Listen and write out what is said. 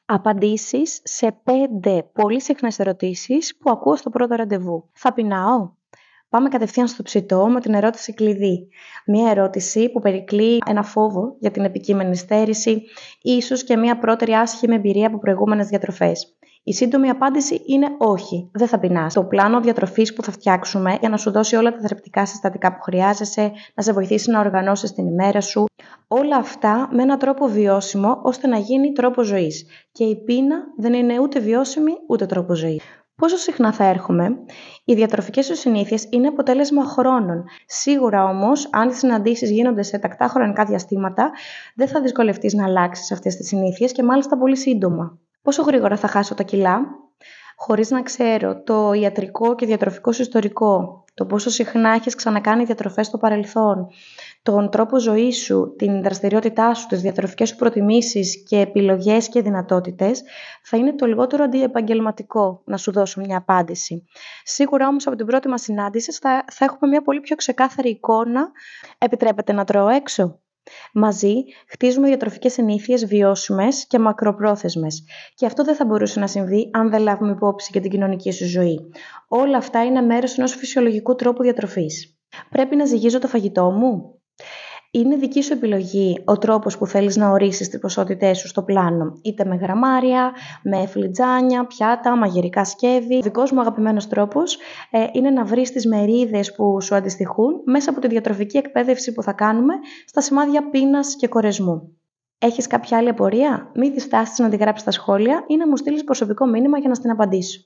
Απαντήσεις σε 5 πολύ συχνές ερωτήσεις που ακούω στο πρώτο ραντεβού. Θα πεινάω? Πάμε κατευθείαν στο ψητό με την ερώτηση κλειδί. Μία ερώτηση που περικλεί ένα φόβο για την επικείμενη στέρηση ή ίσως και μία πρώτερη άσχημη εμπειρία από προηγούμενες διατροφές. Η σύντομη απάντηση είναι όχι, δεν θα πεινάς. Το πλάνο διατροφής που θα φτιάξουμε για να σου δώσει όλα τα θρεπτικά συστατικά που χρειάζεσαι, να σε βοηθήσει να οργανώσεις την ημέρα σου. Όλα αυτά με έναν τρόπο βιώσιμο ώστε να γίνει τρόπος ζωής. Και η πείνα δεν είναι ούτε βιώσιμη ούτε τρόπος ζωής. Πόσο συχνά θα έρχομαι? Οι διατροφικές σου συνήθειες είναι αποτέλεσμα χρόνων. Σίγουρα όμως, αν οι συναντήσεις γίνονται σε τακτά χρονικά διαστήματα, δεν θα δυσκολευτείς να αλλάξεις αυτές τις συνήθειες και μάλιστα πολύ σύντομα. Πόσο γρήγορα θα χάσω τα κιλά? Χωρίς να ξέρω το ιατρικό και διατροφικό σου ιστορικό, το πόσο συχνά έχεις ξανακάνει διατροφές στο παρελθόν, τον τρόπο ζωής σου, την δραστηριότητά σου, τις διατροφικές σου προτιμήσεις και επιλογές και δυνατότητες, θα είναι το λιγότερο αντιεπαγγελματικό να σου δώσω μια απάντηση. Σίγουρα όμως από την πρώτη μας συνάντηση θα έχουμε μια πολύ πιο ξεκάθαρη εικόνα. Επιτρέπεται να τρώω έξω? Μαζί χτίζουμε διατροφικές συνήθειες βιώσιμες και μακροπρόθεσμες. Και αυτό δεν θα μπορούσε να συμβεί αν δεν λάβουμε υπόψη για την κοινωνική σου ζωή. Όλα αυτά είναι μέρος ενός φυσιολογικού τρόπου διατροφής. Πρέπει να ζυγίζω το φαγητό μου? Είναι δική σου επιλογή ο τρόπος που θέλεις να ορίσεις τις ποσότητές σου στο πλάνο, είτε με γραμμάρια, με φλιτζάνια, πιάτα, μαγειρικά σκεύη. Ο δικός μου αγαπημένος τρόπος είναι να βρεις τις μερίδες που σου αντιστοιχούν μέσα από τη διατροφική εκπαίδευση που θα κάνουμε στα σημάδια πείνας και κορεσμού. Έχεις κάποια άλλη απορία? Μην διστάσεις να τη γράψεις στα σχόλια ή να μου στείλεις προσωπικό μήνυμα για να στην απαντήσω.